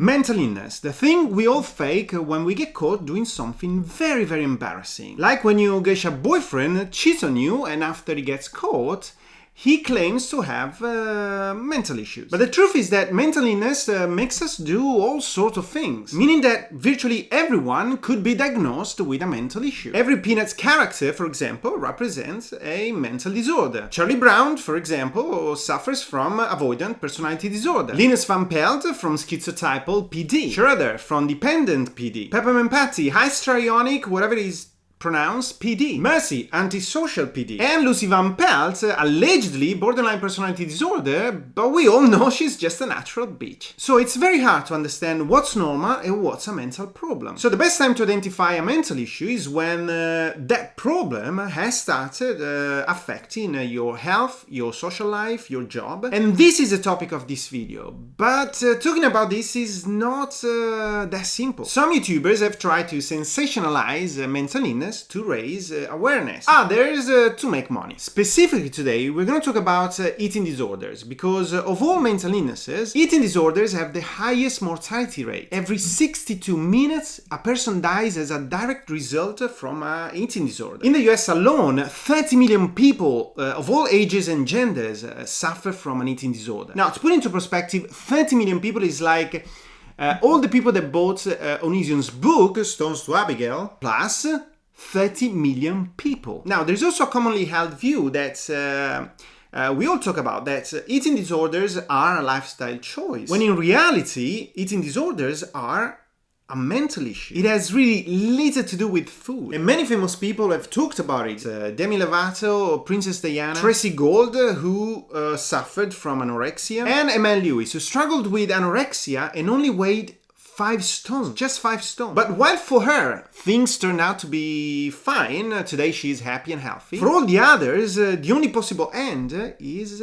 Mental illness, the thing we all fake when we get caught doing something very, very embarrassing. Like when your geisha boyfriend cheats on you and after he gets caught, he claims to have mental issues. But the truth is that mental illness makes us do all sorts of things, meaning that virtually everyone could be diagnosed with a mental issue. Every Peanuts character, for example, represents a mental disorder. Charlie Brown, for example, suffers from avoidant personality disorder. Linus Van Pelt from schizotypal PD. Schroeder from dependent PD. Peppermint Patty, histrionic, whatever it is pronounced, PD. Mercy, antisocial PD. And Lucy Van Pelt, allegedly borderline personality disorder, but we all know she's just a natural bitch. So it's very hard to understand what's normal and what's a mental problem. So the best time to identify a mental issue is when that problem has started affecting your health, your social life, your job. And this is the topic of this video. But talking about this is not that simple. Some YouTubers have tried to sensationalize mental illness to raise awareness. Others to make money. Specifically today, we're going to talk about eating disorders, because of all mental illnesses, eating disorders have the highest mortality rate. Every 62 minutes, a person dies as a direct result from an eating disorder. In the US alone, 30 million people of all ages and genders suffer from an eating disorder. Now, to put into perspective, 30 million people is like all the people that bought Onision's book, Stones to Abigail, plus 30 million people. Now, there's also a commonly held view that we all talk about, that eating disorders are a lifestyle choice, when in reality, eating disorders are a mental issue. It has really little to do with food. And many famous people have talked about it. Demi Lovato, Princess Diana, Tracy Gold, who suffered from anorexia, and Emma Lewis, who struggled with anorexia and only weighed 5 stones, just 5 stones. But while for her, things turned out to be fine, today she's happy and healthy, for all the others, the only possible end is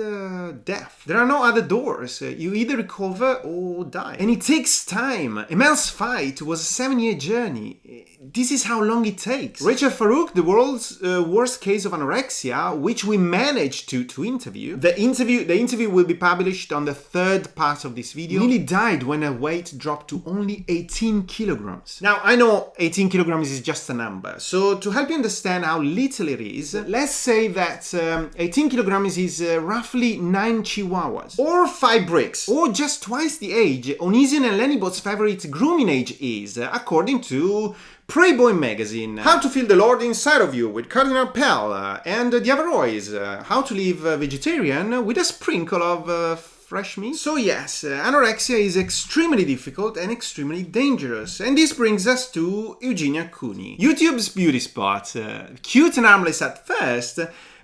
death. There are no other doors. You either recover or die. And it takes time. Emel's fight was a 7-year journey. This is how long it takes. Rachel Farouk, the world's worst case of anorexia, which we managed to interview. The interview will be published on the 3rd part of this video. Nearly died when her weight dropped to only 18 kilograms. Now, I know 18 kilograms is just a number, so to help you understand how little it is, let's say that 18 kilograms is roughly 9 chihuahuas, or 5 bricks, or just twice the age Onision and Lennybot's favorite grooming age is, according to Playboy magazine. How to Feel the Lord Inside of You with Cardinal Pell and the Averroes. How to Live Vegetarian with a sprinkle of fresh meat. So yes, anorexia is extremely difficult and extremely dangerous. And this brings us to EUGENiA COONEY, YouTube's beauty spot. Cute and harmless at first,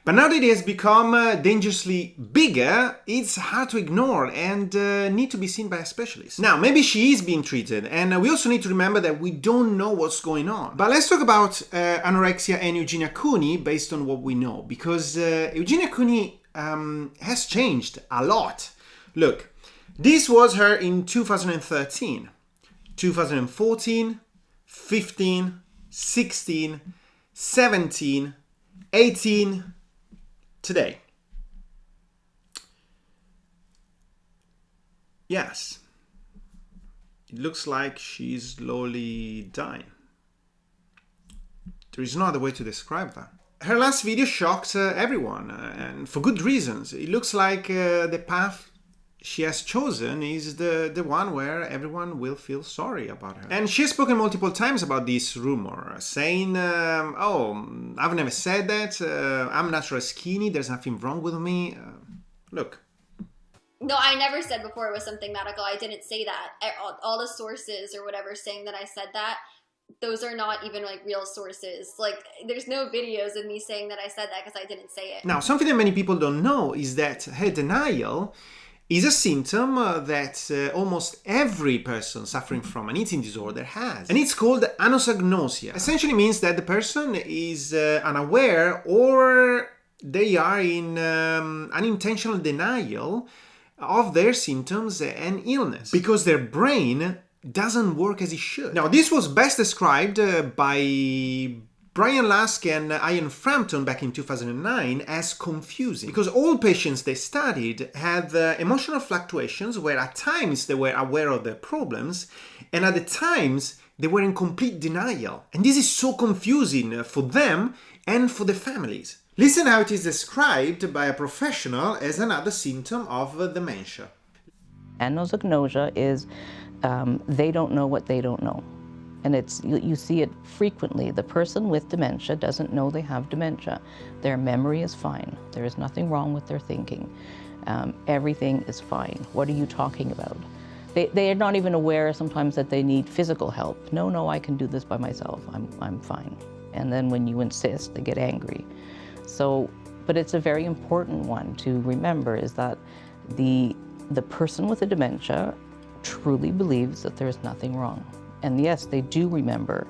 but now that it has become dangerously bigger, it's hard to ignore and need to be seen by a specialist. Now, maybe she is being treated, and we also need to remember that we don't know what's going on. But let's talk about anorexia and EUGENiA COONEY based on what we know, because EUGENiA COONEY has changed a lot. Look, this was her in 2013, 2014, 15, 16, 17, 18, today. Yes, it looks like she's slowly dying. There is no other way to describe that. Her last video shocked everyone, and for good reasons. It looks like the path she has chosen is the one where everyone will feel sorry about her. And she has spoken multiple times about this rumor, saying, oh, I've never said that, I'm naturally skinny, there's nothing wrong with me. Look. No, I never said before it was something medical. I didn't say that. All the sources or whatever saying that I said that, those are not even like real sources. Like, there's no videos of me saying that I said that because I didn't say it. Now, something that many people don't know is that her denial is a symptom that almost every person suffering from an eating disorder has. And it's called anosognosia. Essentially means that the person is unaware, or they are in unintentional denial of their symptoms and illness, because their brain doesn't work as it should. Now, this was best described by Brian Lask and Ian Frampton back in 2009 as confusing, because all patients they studied had emotional fluctuations where at times they were aware of their problems and at the times they were in complete denial. And this is so confusing for them and for the families. Listen how it is described by a professional as another symptom of dementia. Anosognosia is they don't know what they don't know. And you see it frequently. The person with dementia doesn't know they have dementia. Their memory is fine. There is nothing wrong with their thinking. Everything is fine. What are you talking about? They are not even aware sometimes that they need physical help. No, I can do this by myself. I'm fine. And then when you insist, they get angry. So, but it's a very important one to remember, is that the person with a dementia truly believes that there's nothing wrong. And yes, they do remember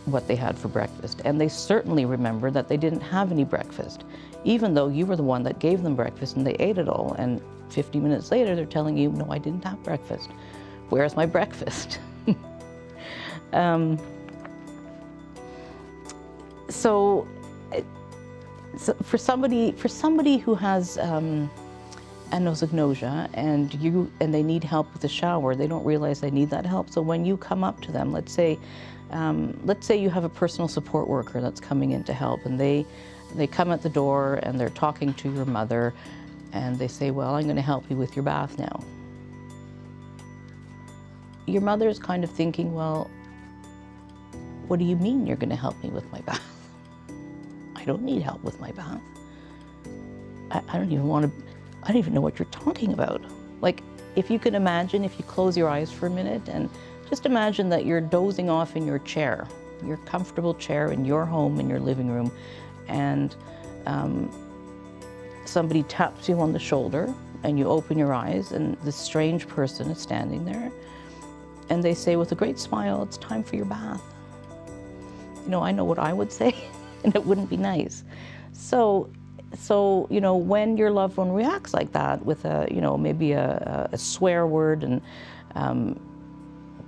what they had for breakfast. And they certainly remember that they didn't have any breakfast, even though you were the one that gave them breakfast and they ate it all. And 50 minutes later, they're telling you, no, I didn't have breakfast. Where's my breakfast? So for somebody who has anosognosia and they need help with the shower, they don't realize they need that help. So when you come up to them, let's say you have a personal support worker that's coming in to help, and they come at the door and they're talking to your mother and they say, well, I'm going to help you with your bath now. Your mother's kind of thinking, well, what do you mean you're going to help me with my bath? I don't need help with my bath. I don't even know what you're talking about. Like, if you can imagine, if you close your eyes for a minute and just imagine that you're dozing off in your chair, your comfortable chair in your home, in your living room, and somebody taps you on the shoulder and you open your eyes and this strange person is standing there and they say with a great smile, it's time for your bath. You know, I know what I would say and it wouldn't be nice. So, you know, when your loved one reacts like that with maybe a swear word and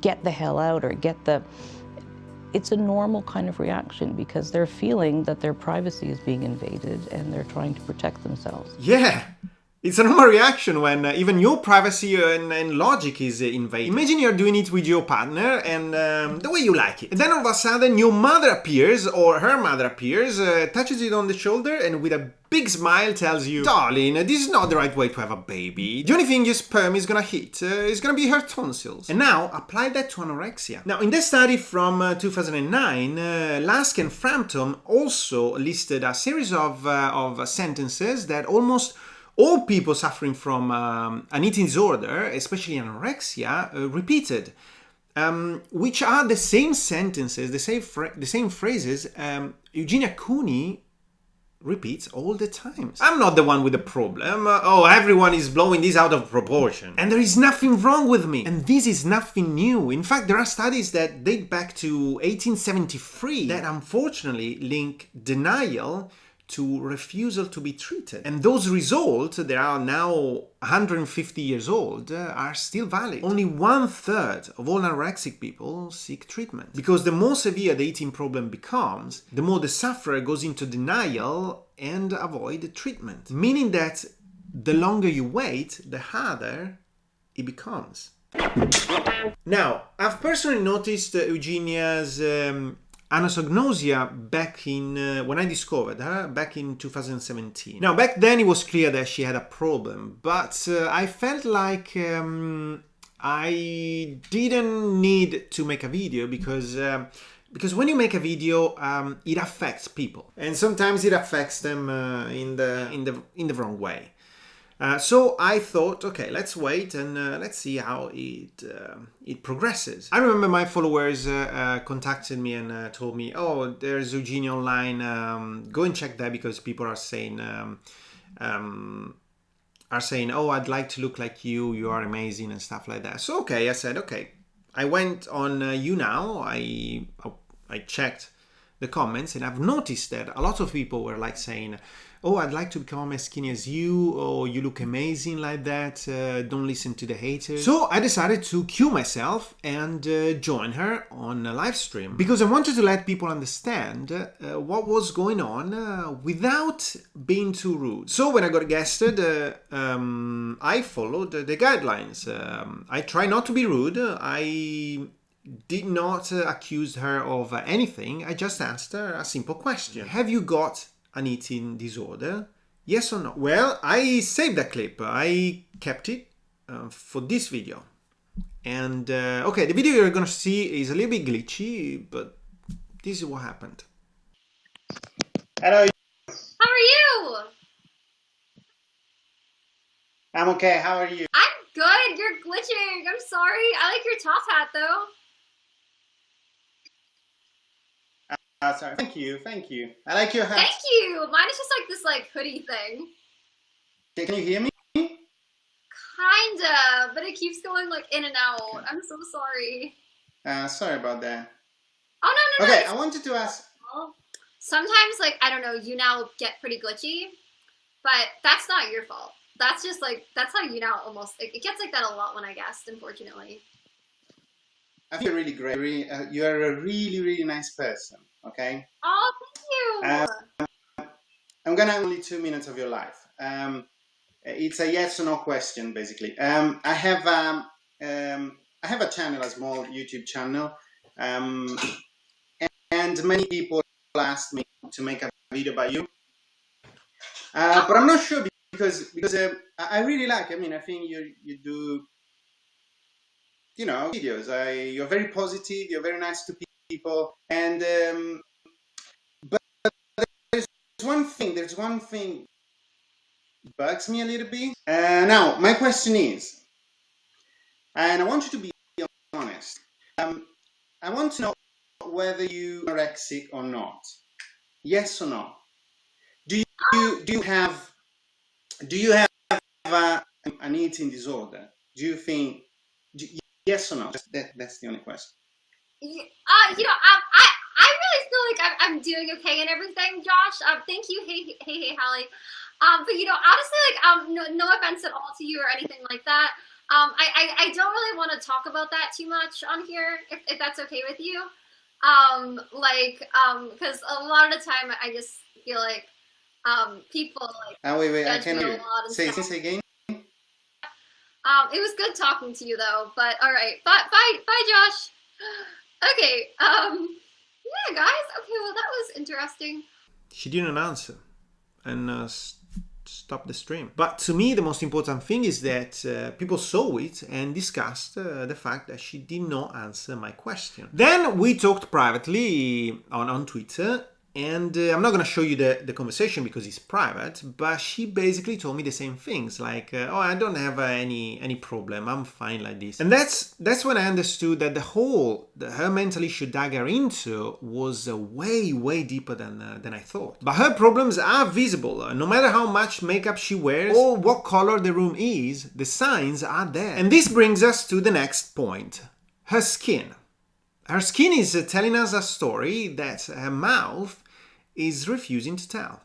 get the hell out or it's a normal kind of reaction because they're feeling that their privacy is being invaded and they're trying to protect themselves. Yeah, it's a normal reaction when even your privacy and logic is invaded. Imagine you're doing it with your partner and the way you like it. And then all of a sudden your mother appears or her mother appears, touches you on the shoulder and with a big smile tells you, darling, this is not the right way to have a baby. The only thing your sperm is gonna hit is gonna be her tonsils. And now apply that to anorexia. Now in this study from 2009, Lask and Frampton also listed a series of sentences that almost all people suffering from an eating disorder, especially anorexia, repeated, which are the same sentences, the same phrases EUGENiA Cooney repeats all the time. I'm not the one with the problem. Everyone is blowing this out of proportion. And there is nothing wrong with me. And this is nothing new. In fact, there are studies that date back to 1873 that unfortunately link denial to refusal to be treated. And those results, they are now 150 years old, are still valid. Only 1/3 of all anorexic people seek treatment. Because the more severe the eating problem becomes, the more the sufferer goes into denial and avoid treatment. Meaning that the longer you wait, the harder it becomes. Now, I've personally noticed EUGENiA's anosognosia back in when I discovered her back in 2017. Now back then it was clear that she had a problem, but I felt like I didn't need to make a video because when you make a video it affects people and sometimes it affects them in the wrong way. So I thought, okay, let's wait and let's see how it progresses. I remember my followers contacted me and told me, oh, there's EUGENiA online, go and check that because people are saying, oh, I'd like to look like you are amazing and stuff like that. So okay, I said, okay. I went on YouNow, I checked the comments, and I've noticed that a lot of people were like saying, oh, I'd like to become as skinny as you, or you look amazing like that, don't listen to the haters. So I decided to cue myself and join her on a live stream, because I wanted to let people understand what was going on without being too rude. So when I got guested, I followed the guidelines. I try not to be rude. I did not accuse her of anything. I just asked her a simple question. Have you got an eating disorder? Yes or no? Well, I saved that clip. I kept it for this video. And okay, the video you're gonna see is a little bit glitchy, but this is what happened. Hello. How are you? I'm okay. How are you? I'm good. You're glitching. I'm sorry. I like your top hat though. Sorry. Thank you. Thank you. I like your hat. Thank you. Mine is just like this like hoodie thing. Can you hear me? Kinda, but it keeps going like in and out. I'm so sorry. Sorry about that. Oh no. Okay, I wanted to ask. Sometimes like I don't know, you now get pretty glitchy, but that's not your fault. That's just like that's how you now almost it gets like that a lot when I guessed, unfortunately. I think you're really great. You are a really nice person. Okay. Oh, thank you. I'm gonna have only 2 minutes of your life. It's a yes or no question, basically. I have a channel, a small YouTube channel, and many people asked me to make a video about you. But I'm not sure because I really like. I mean, I think you do, you know, videos. You're very positive. You're very nice to people, and but there's one thing bugs me a little bit. Now my question is, and I want you to be honest. I want to know whether you are anorexic or not. Yes or no? Do you have an eating disorder? Do you think? Yes or no? That's the only question. You know, I really feel like I'm doing okay and everything, Josh. Thank you, hey, Hallie. But you know, honestly, like, no offense at all to you or anything like that. I don't really want to talk about that too much on here, if that's okay with you. Because a lot of the time I just feel like, people like wait, I judge can't me a hear you. lot and Say stuff. again. It was good talking to you though, but all right, bye, Josh. Okay, yeah, guys. Okay, well, that was interesting. She didn't answer, and stopped the stream. But to me, the most important thing is that people saw it and discussed the fact that she did not answer my question. Then we talked privately on Twitter. And I'm not going to show you the conversation because it's private, but she basically told me the same things, like, oh, I don't have any problem, I'm fine like this. And that's when I understood that her mental issue dagger into was way deeper than I thought. But her problems are visible. No matter how much makeup she wears or what color the room is, the signs are there. And this brings us to the next point, her skin. Her skin is telling us a story that her mouth is refusing to tell.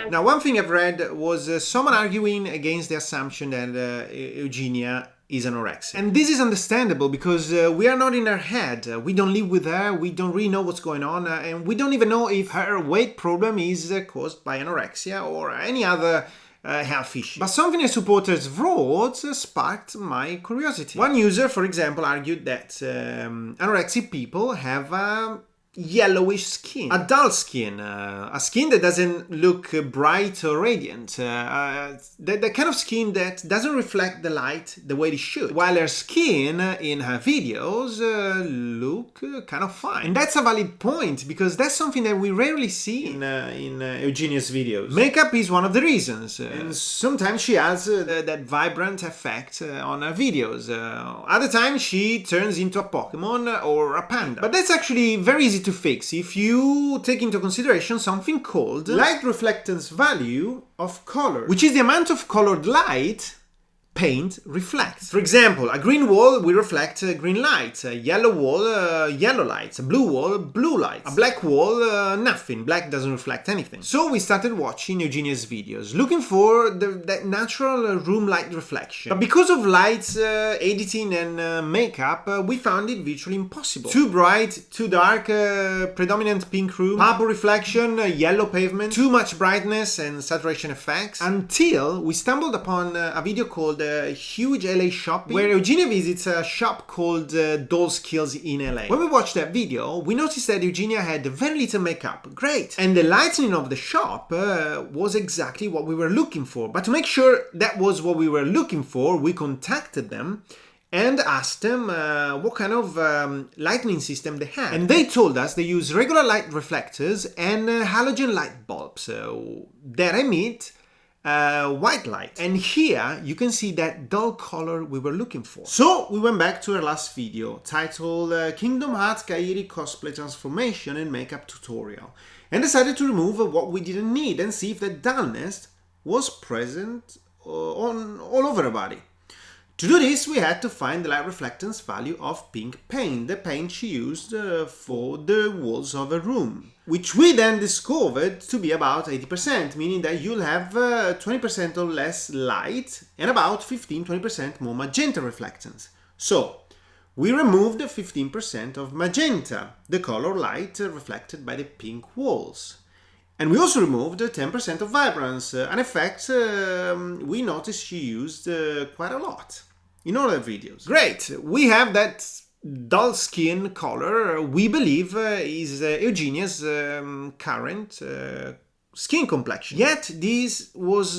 Now, one thing I've read was someone arguing against the assumption that Eugenia is anorexic. And this is understandable because we are not in her head. We don't live with her, we don't really know what's going on, and we don't even know if her weight problem is caused by anorexia or any other health issue. But something a supporters wrote sparked my curiosity. One user, for example, argued that anorexic people have yellowish skin, a dull skin, a skin that doesn't look bright or radiant, the kind of skin that doesn't reflect the light the way it should, while her skin in her videos look kind of fine. And that's a valid point because that's something that we rarely see in Eugenia's videos. Makeup is one of the reasons, and sometimes she has that vibrant effect on her videos. Other times she turns into a Pokemon or a panda. But that's actually very easy to fix if you take into consideration something called light reflectance value of color, which is the amount of colored light paint reflects. For example, a green wall will reflect green light, a yellow wall, yellow lights, a blue wall, blue lights, a black wall, nothing. Black doesn't reflect anything. So we started watching EUGENiA's videos, looking for that natural room light reflection. But because of lights, editing and makeup, we found it virtually impossible. Too bright, too dark, predominant pink room, purple reflection, yellow pavement, too much brightness and saturation effects, until we stumbled upon a video called Huge LA Shopping, where EUGENiA visits a shop called Doll's Kills in LA. When we watched that video, we noticed that EUGENiA had very little makeup. Great! And the lighting of the shop was exactly what we were looking for. But to make sure that was what we were looking for, we contacted them and asked them what kind of lighting system they had. And they told us they use regular light reflectors and halogen light bulbs that emit white light. And here you can see that dull color we were looking for. So we went back to our last video titled Kingdom Hearts Kairi Cosplay Transformation and Makeup Tutorial, and decided to remove what we didn't need and see if the dullness was present on all over her body. To do this, we had to find the light reflectance value of pink paint, the paint she used for the walls of a room, which we then discovered to be about 80%, meaning that you'll have 20% or less light and about 15-20% more magenta reflectance. So, we removed 15% of magenta, the color light reflected by the pink walls. And we also removed 10% of vibrance, an effect we noticed she used quite a lot in all her videos. Great! We have that dull skin color we believe is EUGENiA's current skin complexion. Yet this was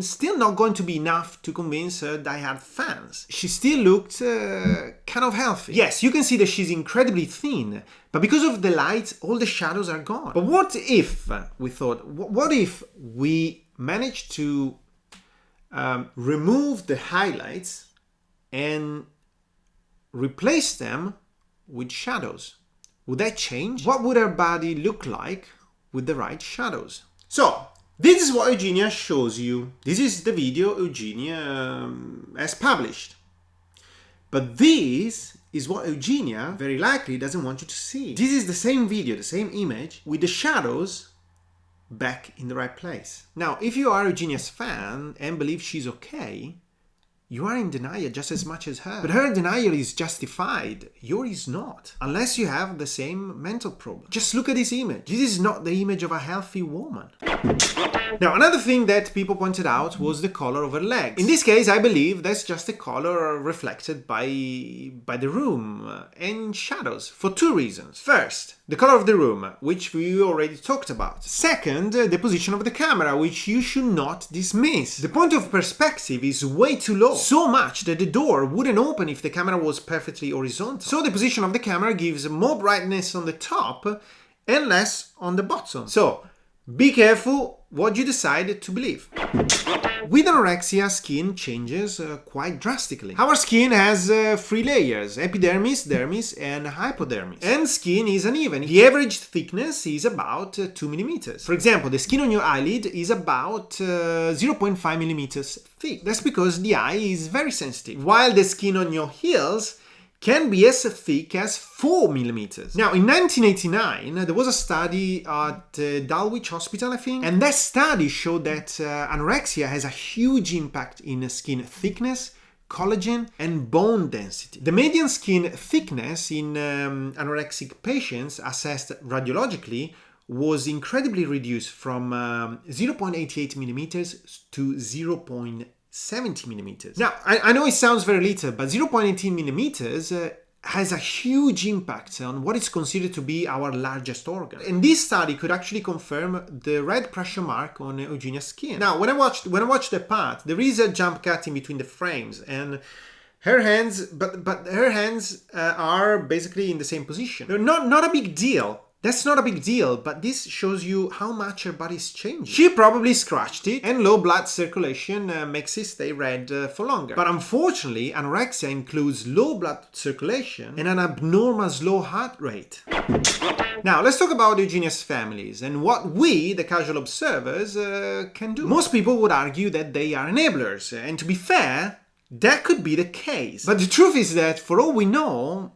still not going to be enough to convince her die-hard fans. She still looked kind of healthy. Yes, you can see that she's incredibly thin, but because of the light, all the shadows are gone. But what if, we thought, what if we managed to remove the highlights and replace them with shadows? Would that change? What would her body look like with the right shadows? So, this is what EUGENiA shows you. This is the video EUGENiA has published. But this is what EUGENiA very likely doesn't want you to see. This is the same video, the same image, with the shadows back in the right place. Now, if you are EUGENiA's fan and believe she's okay, you are in denial just as much as her. But her denial is justified. Yours is not. Unless you have the same mental problem. Just look at this image. This is not the image of a healthy woman. Now, another thing that people pointed out was the color of her legs. In this case, I believe that's just the color reflected by the room and shadows for two reasons. First, the color of the room, which we already talked about. Second, the position of the camera, which you should not dismiss. The point of perspective is way too low, so much that the door wouldn't open if the camera was perfectly horizontal. So the position of the camera gives more brightness on the top and less on the bottom. So, be careful what you decide to believe. With anorexia, skin changes quite drastically. Our skin has three layers: epidermis, dermis, and hypodermis. And skin is uneven. The average thickness is about 2 millimeters. For example, the skin on your eyelid is about 0.5 millimeters thick. That's because the eye is very sensitive. While the skin on your heels can be as thick as 4 millimeters. Now, in 1989, there was a study at Dulwich Hospital, I think, and that study showed that anorexia has a huge impact in skin thickness, collagen, and bone density. The median skin thickness in anorexic patients assessed radiologically was incredibly reduced from 0.88 millimeters to 0.70 millimeters. Now, I know it sounds very little, but 0.18 millimeters has a huge impact on what is considered to be our largest organ. And this study could actually confirm the red pressure mark on EUGENiA's skin. Now, when I watched the part, there is a jump cut in between the frames, and her hands, but her hands are basically in the same position. They're not a big deal. That's not a big deal, but this shows you how much her body's changing. She probably scratched it, and low blood circulation makes it stay red for longer. But unfortunately, anorexia includes low blood circulation and an abnormal slow heart rate. Now, let's talk about EUGENiA's families and what we, the casual observers, can do. Most people would argue that they are enablers, and to be fair, That could be the case. But the truth is that, for all we know,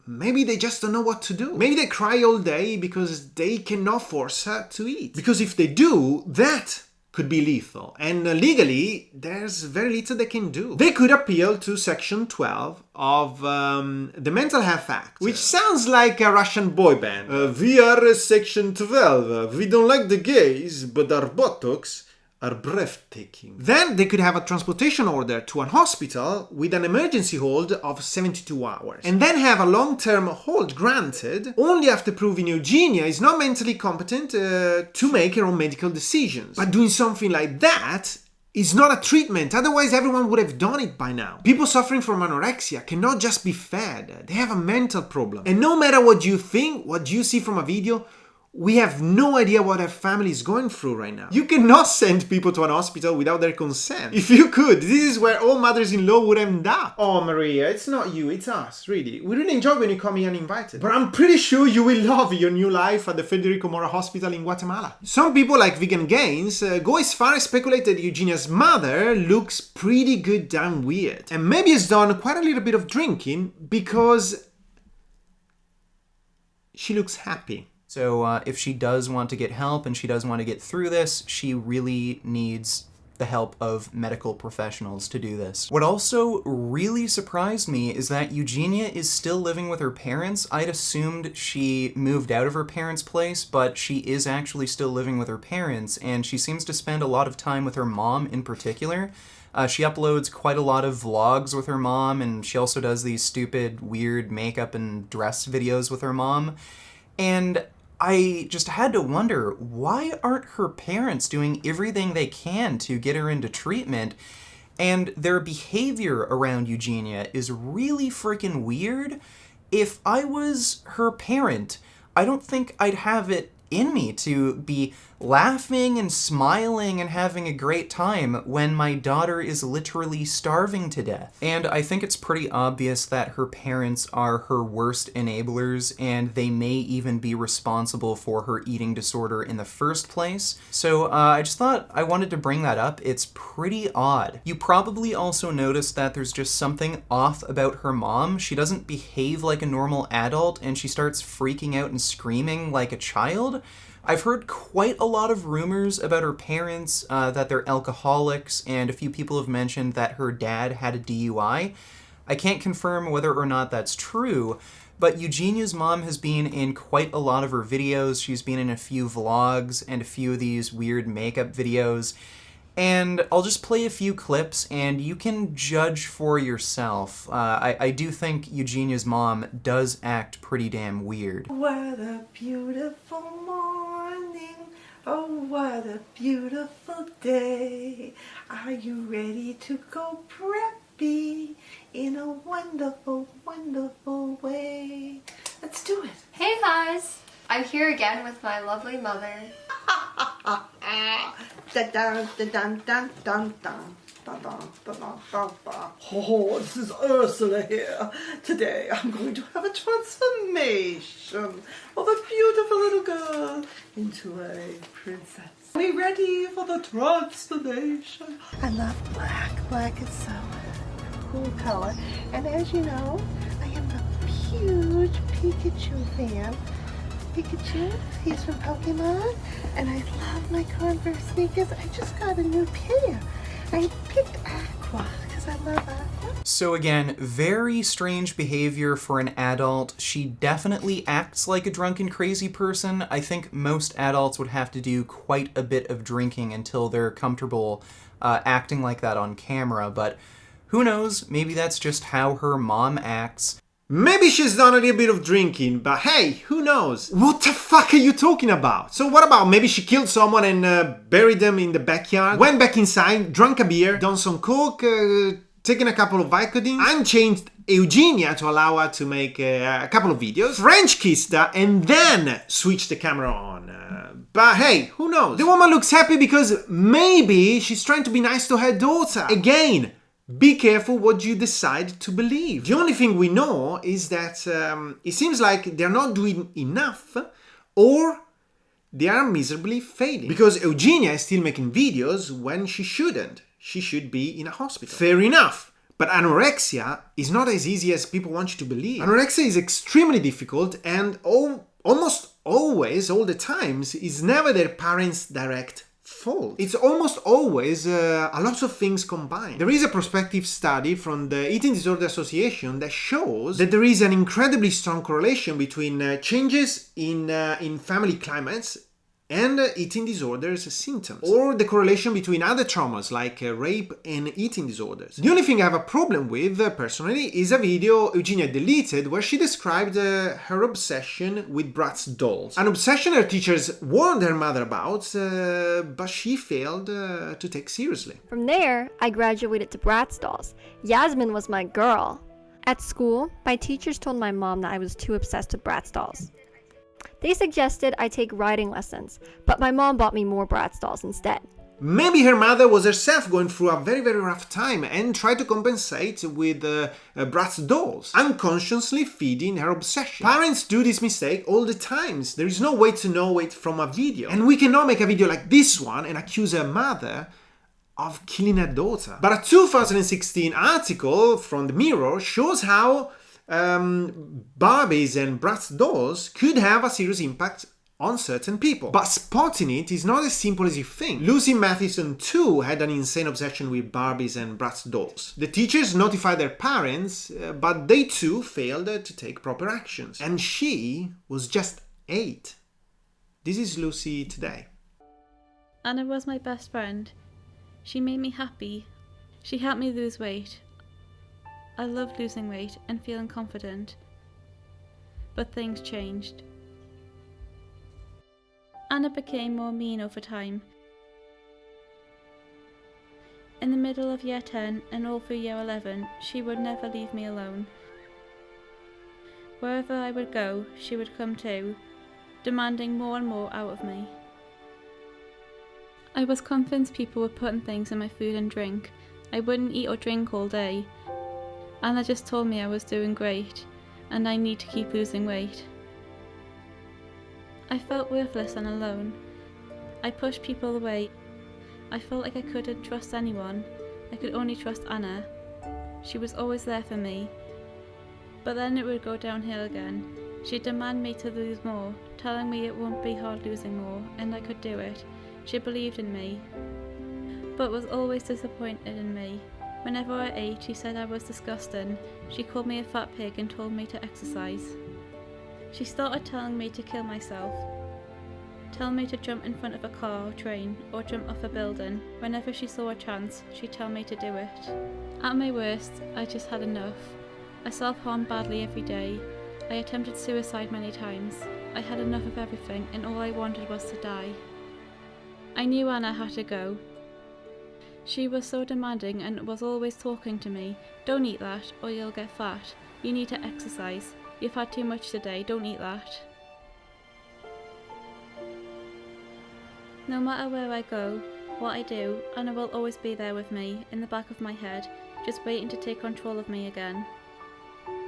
maybe they just don't know what to do. Maybe they cry all day because they cannot force her to eat. Because if they do, that could be lethal. And legally, there's very little they can do. They could appeal to Section 12 of the Mental Health Act, which sounds like a Russian boy band. We are Section 12. We don't like the gays, but our buttocks are breathtaking. Then they could have a transportation order to an hospital with an emergency hold of 72 hours. And then have a long-term hold granted only after proving Eugenia is not mentally competent to make her own medical decisions. But doing something like that is not a treatment, otherwise everyone would have done it by now. People suffering from anorexia cannot just be fed, they have a mental problem. And no matter what you think, what you see from a video, we have no idea what her family is going through right now. You cannot send people to an hospital without their consent. If you could, this is where all mothers-in-law would end up. Oh, Maria, it's not you, it's us, really. We really enjoy when you come here uninvited. But I'm pretty sure you will love your new life at the Federico Mora Hospital in Guatemala. Some people, like Vegan Gains, go as far as speculate that Eugenia's mother looks pretty good damn weird. And maybe has done quite a little bit of drinking because she looks happy. So if she does want to get help and she does want to get through this, she really needs the help of medical professionals to do this. What also really surprised me is that Eugenia is still living with her parents. I'd assumed she moved out of her parents' place, but she is actually still living with her parents, and she seems to spend a lot of time with her mom in particular. She uploads quite a lot of vlogs with her mom, and she also does these stupid, weird makeup and dress videos with her mom. And I just had to wonder, why aren't her parents doing everything they can to get her into treatment? And their behavior around Eugenia is really freaking weird. If I was her parent, I don't think I'd have it in me to be laughing and smiling and having a great time when my daughter is literally starving to death. And I think it's pretty obvious that her parents are her worst enablers, and they may even be responsible for her eating disorder in the first place. So I just thought I wanted to bring that up. It's pretty odd. You probably also noticed that there's just something off about her mom. She doesn't behave like a normal adult, and she starts freaking out and screaming like a child. I've heard quite a lot of rumors about her parents, that they're alcoholics, and a few people have mentioned that her dad had a DUI. I can't confirm whether or not that's true, but Eugenia's mom has been in quite a lot of her videos. She's been in a few vlogs and a few of these weird makeup videos. And I'll just play a few clips, and you can judge for yourself. I do think Eugenia's mom does act pretty damn weird. What a beautiful morning. Oh, what a beautiful day. Are you ready to go preppy in a wonderful, wonderful way? Let's do it. Hey guys, I'm here again with my lovely mother. Oh, this is Ursula here. Today I'm going to have a transformation of a beautiful little girl into a princess. Are we ready for the transformation? I love black. Black is so cool color. And as you know, I am a huge Pikachu fan. Pikachu, he's from Pokemon, and I love my Converse sneakers. I just got a new pair. I picked Aqua because I love Aqua. So again, very strange behavior for an adult. She definitely acts like a drunken crazy person. I think most adults would have to do quite a bit of drinking until they're comfortable acting like that on camera, but who knows, maybe that's just how her mom acts. Maybe she's done a little bit of drinking, but hey, who knows? What the fuck are you talking about? So what about maybe she killed someone and buried them in the backyard, went back inside, drank a beer, done some coke, taken a couple of Vicodin, unchanged Eugenia to allow her to make a couple of videos, French kissed her, and then switched the camera on. But hey, who knows? The woman looks happy because maybe she's trying to be nice to her daughter. Again, be careful what you decide to believe. The only thing we know is that it seems like they're not doing enough, or they are miserably failing. Because Eugenia is still making videos when she shouldn't. She should be in a hospital. Fair enough. But anorexia is not as easy as people want you to believe. Anorexia is extremely difficult and almost always, all the times, is never their parents' direct fault. It's almost always a lot of things combined. There is a prospective study from the Eating Disorder Association that shows that there is an incredibly strong correlation between changes in family climates and eating disorders symptoms, or the correlation between other traumas like rape and eating disorders. The only thing I have a problem with, personally, is a video Eugenia deleted where she described her obsession with Bratz dolls. An obsession her teachers warned her mother about, but she failed to take seriously. From there, I graduated to Bratz dolls. Yasmin was my girl. At school, my teachers told my mom that I was too obsessed with Bratz dolls. They suggested I take riding lessons, but my mom bought me more Bratz dolls instead. Maybe her mother was herself going through a very, very rough time and tried to compensate with Bratz dolls, unconsciously feeding her obsession. Parents do this mistake all the time. There is no way to know it from a video. And we cannot make a video like this one and accuse her mother of killing her daughter. But a 2016 article from the Mirror shows how Barbies and Bratz dolls could have a serious impact on certain people. But spotting it is not as simple as you think. Lucy Mathison too had an insane obsession with Barbies and Bratz dolls. The teachers notified their parents, but they too failed to take proper actions. And she was just 8. This is Lucy today. Anna was my best friend. She made me happy. She helped me lose weight. I loved losing weight and feeling confident, but things changed. Anna became more mean over time. In the middle of year 10 and all through year 11, she would never leave me alone. Wherever I would go, she would come too, demanding more and more out of me. I was convinced people were putting things in my food and drink. I wouldn't eat or drink all day. Anna just told me I was doing great, and I need to keep losing weight. I felt worthless and alone. I pushed people away. I felt like I couldn't trust anyone. I could only trust Anna. She was always there for me. But then it would go downhill again. She'd demand me to lose more, telling me it won't be hard losing more, and I could do it. She believed in me, but was always disappointed in me. Whenever I ate, she said I was disgusting. She called me a fat pig and told me to exercise. She started telling me to kill myself, tell me to jump in front of a car or train, or jump off a building. Whenever she saw a chance, she'd tell me to do it. At my worst, I just had enough. I self-harmed badly every day. I attempted suicide many times. I had enough of everything, and all I wanted was to die. I knew Anna had to go. She was so demanding and was always talking to me. Don't eat that, or you'll get fat. You need to exercise. You've had too much today, don't eat that. No matter where I go, what I do, Anna will always be there with me, in the back of my head, just waiting to take control of me again.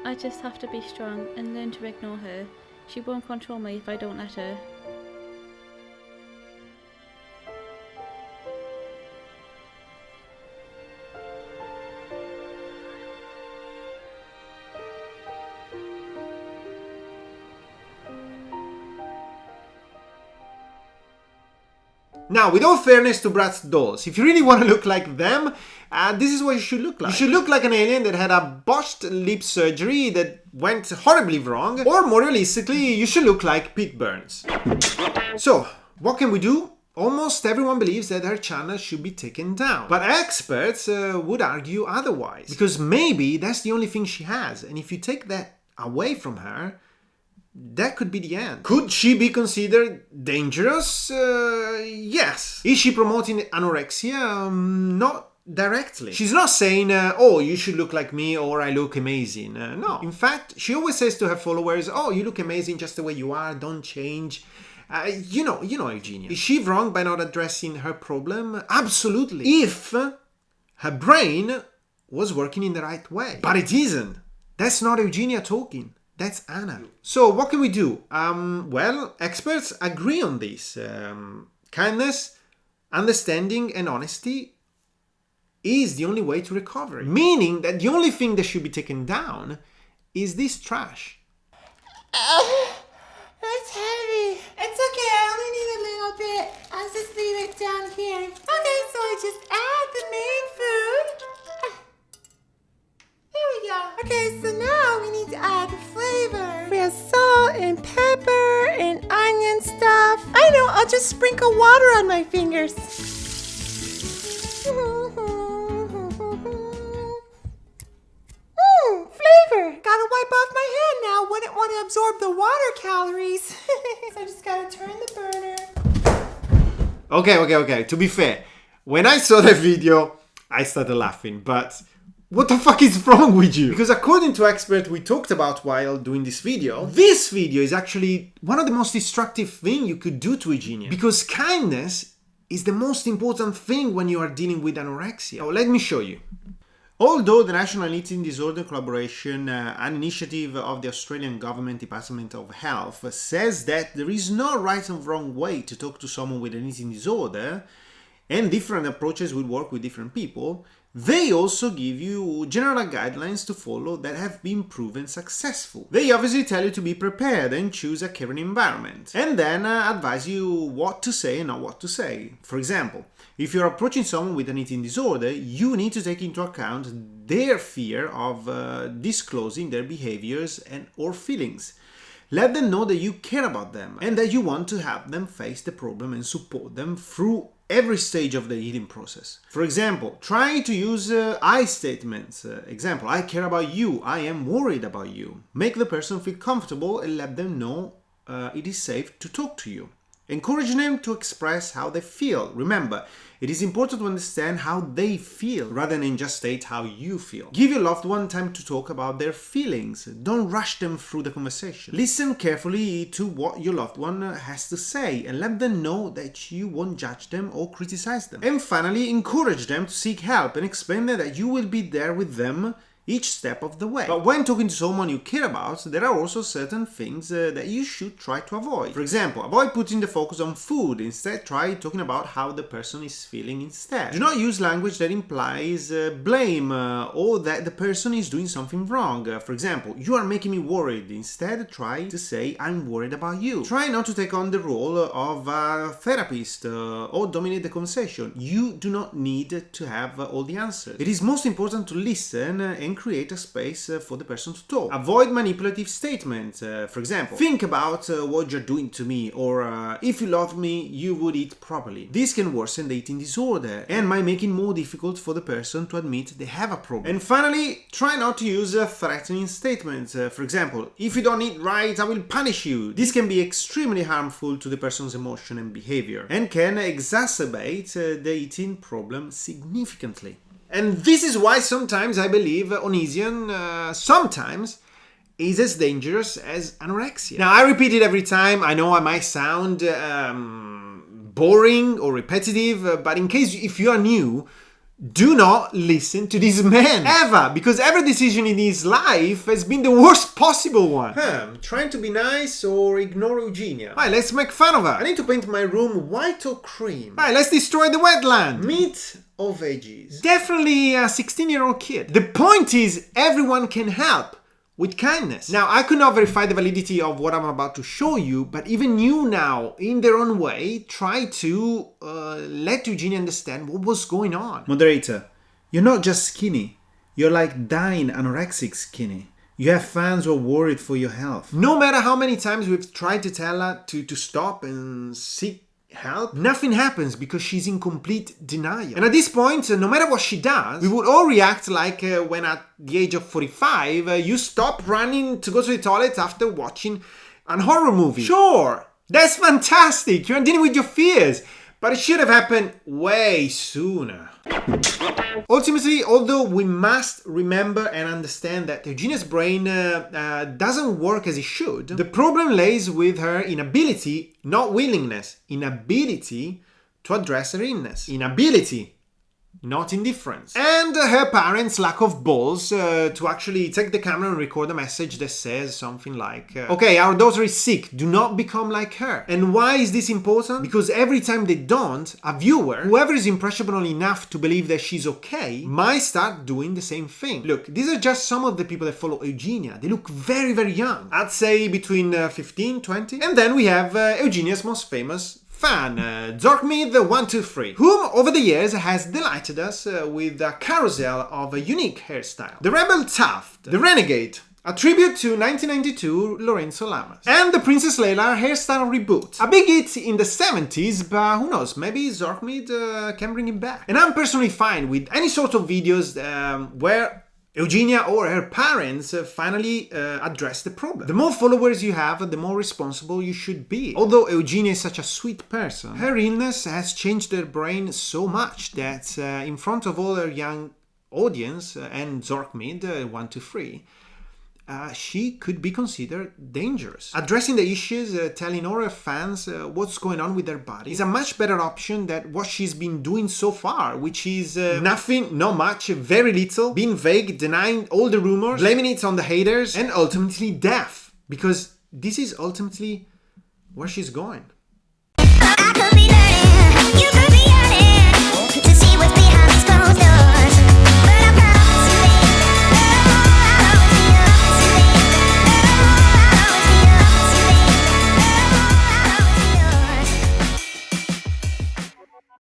I just have to be strong and learn to ignore her. She won't control me if I don't let her. Now, with all fairness to Bratz dolls, if you really want to look like them, this is what you should look like. You should look like an alien that had a botched lip surgery that went horribly wrong, or more realistically, you should look like Pete Burns. So, what can we do? Almost everyone believes that her channel should be taken down, but experts would argue otherwise, because maybe that's the only thing she has, and if you take that away from her, that could be the end. Could she be considered dangerous? Yes. Is she promoting anorexia? Not directly. She's not saying, oh, you should look like me or I look amazing. No. In fact, she always says to her followers, oh, you look amazing just the way you are, don't change. You know, Eugenia. Is she wrong by not addressing her problem? Absolutely. If her brain was working in the right way. But it isn't. That's not Eugenia talking. That's Anna. So what can we do? Well, experts agree on this. Kindness, understanding, and honesty is the only way to recovery. Meaning that the only thing that should be taken down is this trash. It's heavy. It's okay, I only need a little bit. I'll just leave it down here. Okay, so I just add the main food. There we go. Okay, so now we need to add the flavor. We have salt and pepper and onion stuff. I know, I'll just sprinkle water on my fingers. Flavor. Gotta wipe off my hand now. Wouldn't want to absorb the water calories. So I just gotta turn the burner. Okay. To be fair, when I saw that video, I started laughing, but what the fuck is wrong with you? Because according to experts we talked about while doing this video is actually one of the most destructive things you could do to Eugenia. Because kindness is the most important thing when you are dealing with anorexia. Now, let me show you. Although the National Eating Disorder Collaboration, an initiative of the Australian Government Department of Health, says that there is no right and wrong way to talk to someone with an eating disorder, and different approaches will work with different people, they also give you general guidelines to follow that have been proven successful. They obviously tell you to be prepared and choose a caring environment, and then advise you what to say and not what to say. For example, if you're approaching someone with an eating disorder, you need to take into account their fear of disclosing their behaviors and or feelings. Let them know that you care about them and that you want to help them face the problem and support them through every stage of the eating process. For example, try to use I statements. Example, I care about you, I am worried about you. Make the person feel comfortable and let them know it is safe to talk to you. Encourage them to express how they feel. Remember, it is important to understand how they feel rather than just state how you feel. Give your loved one time to talk about their feelings. Don't rush them through the conversation. Listen carefully to what your loved one has to say and let them know that you won't judge them or criticize them. And finally, encourage them to seek help and explain that you will be there with them each step of the way. But when talking to someone you care about, there are also certain things that you should try to avoid. For example, avoid putting the focus on food. Instead, try talking about how the person is feeling instead. Do not use language that implies blame or that the person is doing something wrong. For example, you are making me worried. Instead, try to say, I'm worried about you. Try not to take on the role of a therapist or dominate the conversation. You do not need to have all the answers. It is most important to listen and create a space for the person to talk. Avoid manipulative statements. For example, think about what you're doing to me, or if you love me, you would eat properly. This can worsen the eating disorder and might make it more difficult for the person to admit they have a problem. And finally, try not to use threatening statements. For example, if you don't eat right, I will punish you. This can be extremely harmful to the person's emotion and behavior and can exacerbate the eating problem significantly. And this is why sometimes I believe Onision sometimes is as dangerous as anorexia. Now, I repeat it every time. I know I might sound boring or repetitive, but in case if you are new, do not listen to this man ever, because every decision in his life has been the worst possible one. Trying to be nice or ignore Eugenia. Right, let's make fun of her. I need to paint my room white or cream. Right, let's destroy the wetland. Meat or veggies? Definitely a 16-year-old kid. The point is, everyone can help with kindness. Now, I could not verify the validity of what I'm about to show you, but even you now, in their own way, try to let Eugenia understand what was going on. Moderator, you're not just skinny. You're like dying anorexic skinny. You have fans who are worried for your health. No matter how many times we've tried to tell her to stop and seek help, nothing happens because she's in complete denial. And at this point, no matter what she does, we would all react like when at the age of 45, you stop running to go to the toilet after watching a horror movie. Sure, that's fantastic. You're dealing with your fears. But it should have happened way sooner. Ultimately, although we must remember and understand that Eugenia's brain doesn't work as it should, the problem lays with her inability, not willingness, inability to address her illness. Inability not indifference. And her parents' lack of balls to actually take the camera and record a message that says something like, okay, our daughter is sick, do not become like her. And why is this important? Because every time they don't, a viewer, whoever is impressionable enough to believe that she's okay, might start doing the same thing. Look, these are just some of the people that follow EUGENiA. They look very, very young. I'd say between 15, 20. And then we have EUGENiA's most famous fan, Zorkmid123, whom over the years has delighted us with a carousel of a unique hairstyle. The Rebel Tuft, the Renegade, a tribute to 1992 Lorenzo Lamas, and the Princess Leila hairstyle reboot. A big hit in the 70s, but who knows, maybe Zorkmid can bring it back. And I'm personally fine with any sort of videos where EUGENiA or her parents finally address the problem. The more followers you have, the more responsible you should be. Although EUGENiA is such a sweet person, her illness has changed her brain so much that in front of all her young audience and Zorkmid123, she could be considered dangerous. Addressing the issues, telling all her fans what's going on with their body is a much better option than what she's been doing so far, which is nothing, not much, very little, being vague, denying all the rumors, blaming it on the haters, and ultimately death. Because this is ultimately where she's going. I could be